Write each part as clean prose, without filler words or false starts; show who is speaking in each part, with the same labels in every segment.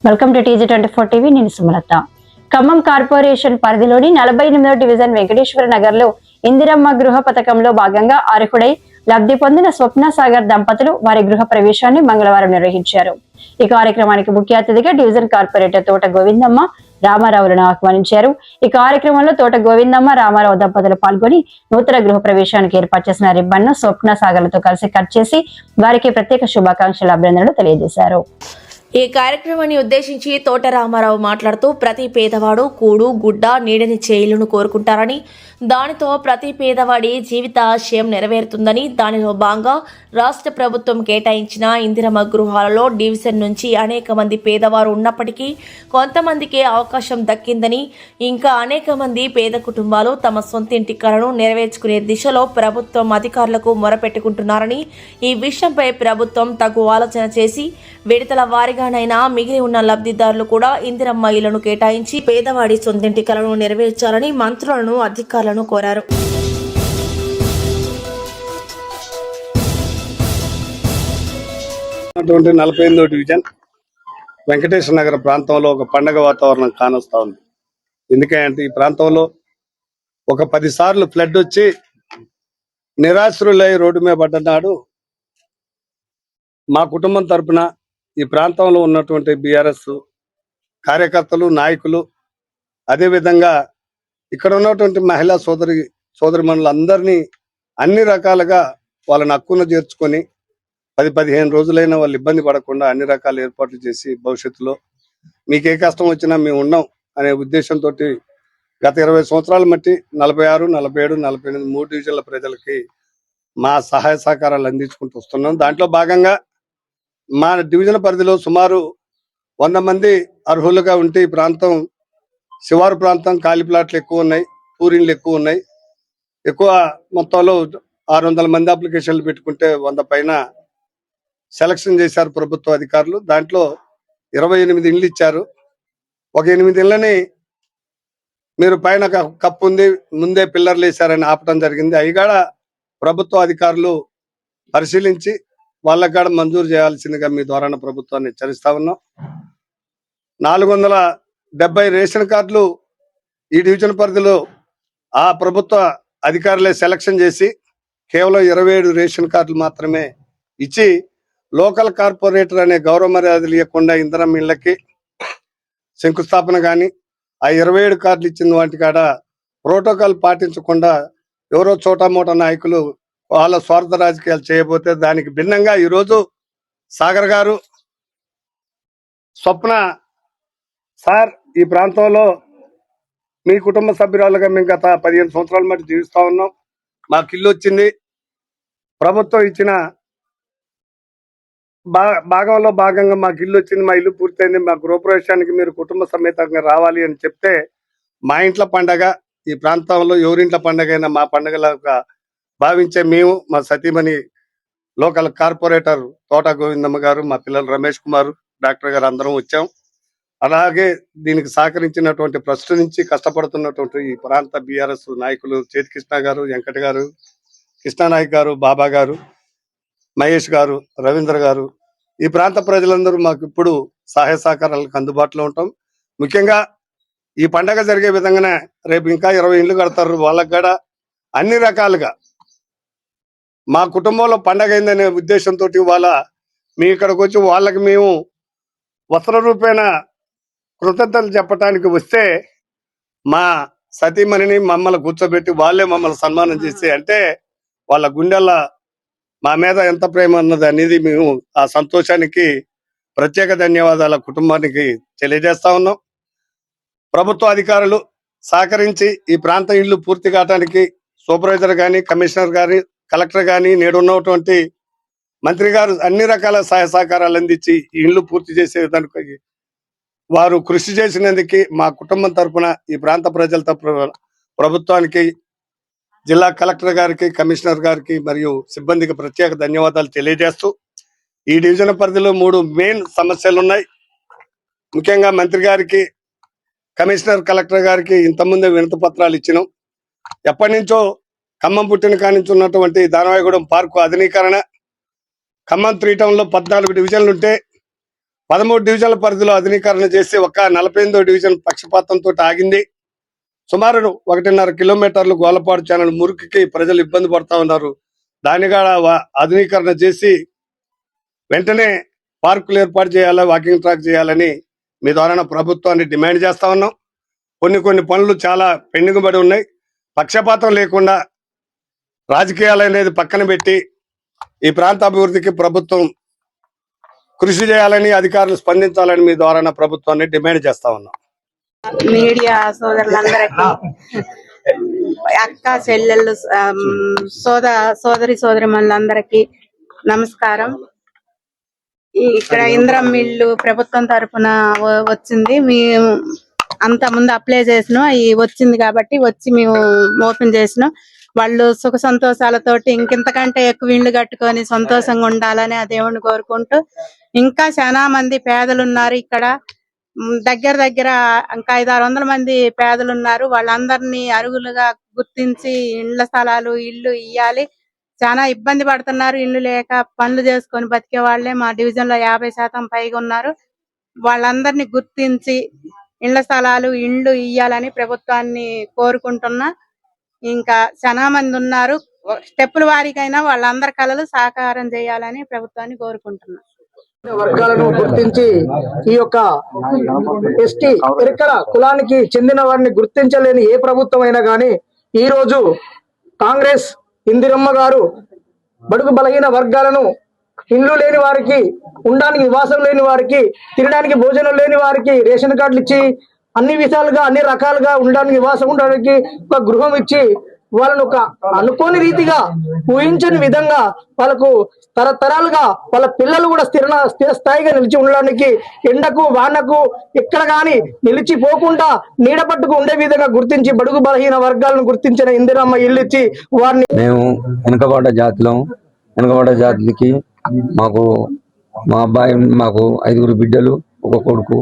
Speaker 1: Welcome to TG24 TV. నేను Sumalatha. Khammam corporation పరిధిలోని 48వ division Venkateswara Nagar లో ఇందిరమ్మ గృహ పథకంలో భాగంగా అర్హుడై లబ్ధి పొందిన స్వప్న సాగర్ దంపతులు వారి గృహ ప్రవేశాన్ని మంగళవారం నిర్వహించారు. ఈ కార్యక్రమానికి ముఖ్య అతిథిగా డివిజన్ కార్పొరేటర్ తోట గోవిందమ్మ రామారావులను ఆహ్వానించారు. ఈ కార్యక్రమంలో తోట గోవిందమ్మ రామారావు దంపతులు పాల్గొని నూతన గృహ ప్రవేశానికి ఏర్పాటు చేసిన రిబ్బన్ ను స్వప్న సాగర్లతో కలిసి కట్ చేసి వారికి ప్రత్యేక శుభాకాంక్షలు అభినందనలు తెలియజేశారు.
Speaker 2: ఈ కార్యక్రమాన్ని ఉద్దేశించి తోట రామారావు మాట్లాడుతూ ప్రతి పేదవాడు కూడు గుడ్డ నీడని చేయిలను కోరుకుంటారని, దానితో ప్రతి పేదవాడి జీవిత ఆశయం నెరవేరుతుందని, దానిలో భాగంగా రాష్ట్ర ప్రభుత్వం కేటాయించిన ఇందిరమ్మ గృహాలలో డివిజన్ నుంచి అనేక మంది పేదవారు ఉన్నప్పటికీ కొంతమందికి అవకాశం దక్కిందని, ఇంకా అనేక మంది పేద కుటుంబాలు తమ సొంతింటి కలను నెరవేర్చుకునే దిశలో ప్రభుత్వం అధికారులకు మొరపెట్టుకుంటున్నారని, ఈ విషయంపై ప్రభుత్వం తగు ఆలోచన చేసి విడతల వారిగానైనా మిగిలి ఉన్న లబ్ధిదారులు కూడా ఇందిరమ్మ ఇళ్లను కేటాయించి పేదవాడి సొంతింటి కలను నెరవేర్చాలని మంత్రులను అధికారులను కోరారు.
Speaker 3: అటువంటి 48వ డివిజన్ వెంకటేశ్వర నగర ప్రాంతంలో ఒక పండగ వాతావరణం కానొస్తా ఉంది. ఎందుకంటే ఈ ప్రాంతంలో ఒక 10 సార్లు ఫ్లడ్ వచ్చి నిరాశ్రులై రోడ్డు మీద పడ్డనాడు మా కుటుంబం తరపున ఈ ప్రాంతంలో ఉన్నటువంటి బీఆర్ఎస్ కార్యకర్తలు, నాయకులు, అదేవిధంగా ఇక్కడ ఉన్నటువంటి మహిళా సోదరిమణులందరినీ అన్ని రకాలుగా వాళ్ళని హక్కున చేర్చుకొని 10-15 రోజులైనా వాళ్ళు ఇబ్బంది పడకుండా అన్ని రకాల ఏర్పాట్లు చేసి భవిష్యత్తులో మీకు ఏ కష్టం వచ్చినా మేము ఉన్నాం అనే ఉద్దేశంతో గత 20 సంవత్సరాల మట్టి 46, 47, 48 3 డివిజన్ల ప్రజలకి మా సహాయ సహకారాలు అందించుకుంటూ వస్తున్నాం. దాంట్లో భాగంగా మా డివిజన్ పరిధిలో సుమారు 100 మంది అర్హులుగా ఉంటే ఈ ప్రాంతం శివారు ప్రాంతం, ఖాళీ ప్లాట్లు ఎక్కువ ఉన్నాయి, పూరిన్లు ఎక్కువ ఉన్నాయి. ఎక్కువ మొత్తంలో 600 మంది అప్లికేషన్లు పెట్టుకుంటే 100 పైన సెలక్షన్ చేశారు ప్రభుత్వ అధికారులు. దాంట్లో 28 ఇండ్లు ఇచ్చారు. ఒక 8 ఇళ్ళని మీరు పైన కప్పు ఉంది, ముందే పిల్లర్లు వేశారని ఆపడం జరిగింది. అవి కూడా ప్రభుత్వ అధికారులు పరిశీలించి వాళ్ళకి కూడా మంజూరు చేయాల్సిందిగా మీ ద్వారా ప్రభుత్వాన్ని హెచ్చరిస్తా ఉన్నాం. 470 రేషన్ కార్డులు ఈ డివిజన్ పరిధిలో ఆ ప్రభుత్వ అధికారులే సెలక్షన్ చేసి కేవలం 27 రేషన్ కార్డులు మాత్రమే ఇచ్చి లోకల్ కార్పొరేటర్ అనే గౌరవ మర్యాదలు ఇవ్వకుండా ఇందిరమ్మ ఇళ్ళకి శంకుస్థాపన కానీ ఆ 27 కార్డులు ఇచ్చిన వాటి కాడ ప్రోటోకాల్ పాటించకుండా ఎవరో చోటామోటా నాయకులు వాళ్ళ స్వార్థ రాజకీయాలు చేయబోతే దానికి భిన్నంగా ఈరోజు సాగర్ గారు, స్వప్న సార్ ఈ ప్రాంతంలో మీ కుటుంబ సభ్యురాలుగా మేము గత 15 సంవత్సరాల మట్టి జీవిస్తా ఉన్నాం. మాకు ఇల్లు వచ్చింది, ప్రభుత్వం ఇచ్చిన భాగంలో భాగంగా మాకు ఇల్లు వచ్చింది, మా ఇల్లు పూర్తయింది, మా గృహప్రవేశానికి మీరు కుటుంబ సమేతంగా రావాలి అని చెప్తే మా ఇంట్లో పండగ, ఈ ప్రాంతంలో ఎవరింట్లో పండగ అయినా మా పండగలాగా భావించే మేము, మా సతీమణి లోకల్ కార్పొరేటర్ తోట గోవిందమ్మ గారు, మా పిల్లలు రమేష్ కుమార్, డాక్టర్ గారు అందరం వచ్చాం. అలాగే దీనికి సహకరించినటువంటి ప్రస్తుతం నుంచి కష్టపడుతున్నటువంటి ఈ ప్రాంత బీఆర్ఎస్ నాయకులు చేతికృష్ణ గారు, వెంకట గారు, కృష్ణానాయక్ గారు, బాబా గారు, మహేష్ గారు, రవీంద్ర గారు, ఈ ప్రాంత ప్రజలందరూ మాకు ఇప్పుడు సహాయ సహకారాలకు అందుబాటులో ఉంటాం. ముఖ్యంగా ఈ పండగ జరిగే విధంగానే రేపు ఇంకా 20 ఇండ్లు కడతారు. వాళ్ళకి కూడా అన్ని రకాలుగా మా కుటుంబంలో పండగ అయిందనే ఉద్దేశంతో వాళ్ళ మీ ఇక్కడికి వచ్చి వాళ్ళకి మేము వస్త్ర రూపేణ కృతజ్ఞతలు చెప్పడానికి వస్తే మా సతీమణిని మమ్మల్ని కూర్చోబెట్టి వాళ్ళే మమ్మల్ని సన్మానం చేసి అంటే వాళ్ళ గుండెల మా మీద ఎంత ప్రేమ అన్నది అనేది మేము ఆ సంతోషానికి ప్రత్యేక ధన్యవాదాల కుటుంబానికి తెలియజేస్తా ఉన్నాం. ప్రభుత్వ అధికారులు సహకరించి ఈ ప్రాంత ఇళ్లు పూర్తి కావడానికి సూపర్వైజర్ కానీ, కమిషనర్ కానీ, కలెక్టర్ కానీ, నేడు ఉన్నటువంటి మంత్రి గారు అన్ని రకాల సహాయ సహకారాలు అందించి ఈ ఇళ్లు పూర్తి చేసే విధానికి వారు కృషి చేసినందుకు మా కుటుంబం తరఫున ఈ ప్రాంత ప్రజల తరఫున ప్రభుత్వానికి, జిల్లా కలెక్టర్ గారికి, కమిషనర్ గారికి మరియు సిబ్బందికి ప్రత్యేక ధన్యవాదాలు తెలియజేస్తూ ఈ డివిజన్ పరిధిలో 3 మెయిన్ సమస్యలు ఉన్నాయి. ముఖ్యంగా మంత్రి గారికి, కమిషనర్, కలెక్టర్ గారికి ఇంతకుముందే వినతి పత్రాలు ఇచ్చినాం. ఎప్పటి నుంచో ఖమ్మం పుట్టిన కానించి ఉన్నటువంటి దానవాయగూడెం పార్కు ఆధునీకరణ, ఖమ్మం 3 టౌన్లో 14 డివిజన్లు ఉంటే 13 డివిజన్ల పరిధిలో ఆధునీకరణ చేసి ఒక 48వ డివిజన్ పక్షపాతంతో ఆగింది. సుమారు 1.5 కిలోమీటర్లు గోలపాడు ఛానల్ మురికికి ప్రజలు ఇబ్బంది పడతా ఉన్నారు. దాన్ని కూడా ఆధునీకరణ చేసి వెంటనే పార్కులు ఏర్పాటు చేయాలి, వాకింగ్ ట్రాక్ చేయాలని మీ ద్వారా ప్రభుత్వాన్ని డిమాండ్ చేస్తా ఉన్నాం. కొన్ని పనులు చాలా పెండింగ్ పడి ఉన్నాయి. పక్షపాతం లేకుండా రాజకీయాలు అనేది పక్కన పెట్టి ఈ ప్రాంత అభివృద్ధికి ప్రభుత్వం కృషి చేయాలని, అధికారులు స్పందించాలని మీ ద్వారా ప్రభుత్వాన్ని డిమాండ్ చేస్తా ఉన్నాం.
Speaker 4: మీడియా సోదరులందరికీ, అక్క చెల్లెళ్ళు, సోదరి మనులందరికీ నమస్కారం. ఇక్కడ ఇంద్రం ఇల్లు ప్రభుత్వం తరఫున వచ్చింది. మేము అంత ముందు అప్లై చేసినాం, అవి వచ్చింది కాబట్టి వచ్చి మేము ఓపెన్ చేసినాం. వాళ్ళు సుఖ సంతోషాలతోటి ఇంకెంతకంటే ఎక్కువ ఇళ్లు కట్టుకొని సంతోషంగా ఉండాలని ఆ దేవుణ్ణి కోరుకుంటూ, ఇంకా చాలా మంది పేదలు ఉన్నారు ఇక్కడ. దగ్గర ఇంకా 500-600 మంది పేదలు ఉన్నారు. వాళ్ళందరినీ అరుగులుగా గుర్తించి ఇండ్ల స్థలాలు, ఇల్లు ఇయ్యాలి. చాలా ఇబ్బంది పడుతున్నారు. ఇల్లు లేక పనులు చేసుకొని బతికే వాళ్ళే మా డివిజన్ లో 50% పైగా ఉన్నారు. వాళ్ళందరినీ గుర్తించి ఇండ్ల స్థలాలు, ఇల్లు ఇయ్యాలని ప్రభుత్వాన్ని కోరుకుంటున్నా. ఇంకా చాలా మంది ఉన్నారు. స్టెప్పుల వారికైనా వాళ్ళందరి కళలు సాకారం చేయాలని ప్రభుత్వాన్ని కోరుకుంటున్నా.
Speaker 5: వర్గాలను గుర్తించి ఈ యొక్క ఎస్టీ ఇరకల కులానికి చెందిన వారిని గుర్తించలేని ఏ ప్రభుత్వం అయినా కానీ ఈ రోజు కాంగ్రెస్ ఇందిరమ్మ గారు బడుగు బలహీన వర్గాలను, ఇండ్లు లేని వారికి, ఉండడానికి నివాసం లేని వారికి, తినడానికి భోజనం లేని వారికి రేషన్ కార్డులు ఇచ్చి అన్ని విధాలుగా, అన్ని రకాలుగా ఉండడానికి, నివాసం ఉండడానికి ఒక గృహం ఇచ్చి వాళ్ళను ఒక అనుకోని రీతిగా, ఊహించని విధంగా వాళ్ళకు తరతరాలుగా వాళ్ళ పిల్లలు కూడా స్థిర స్థాయిగా నిలిచి ఉండడానికి, ఎండకు వానకు ఎక్కడ గాని నిలిచిపోకుండా నీడపట్టుకు ఉండే విధంగా గుర్తించి బడుగు బలహీన వర్గాలను గుర్తించిన ఇందిరమ్మ ఇల్లు ఇచ్చి వారిని
Speaker 6: మేము వెనుకబడ్డ జాతికి మా అబ్బాయి, మాకు 5 బిడ్డలు, ఒక కొడుకు.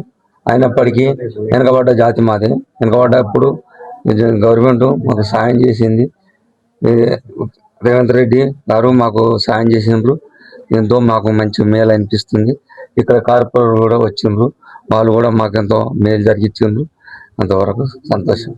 Speaker 6: అయినప్పటికీ వెనుకబడ్డ జాతి మాదే. వెనుకబడ్డప్పుడు గవర్నమెంట్ మాకు సాయం చేసింది. రేవంత్ రెడ్డి గారు మాకు సాయం చేసినప్పుడు ఎంతో మాకు మంచి మేలు అనిపిస్తుంది. ఇక్కడ కార్పొరేటర్ కూడా వచ్చిండ్రు, వాళ్ళు కూడా మాకు ఎంతో మేలు జరిగించిండ్రు. అంతవరకు సంతోషం.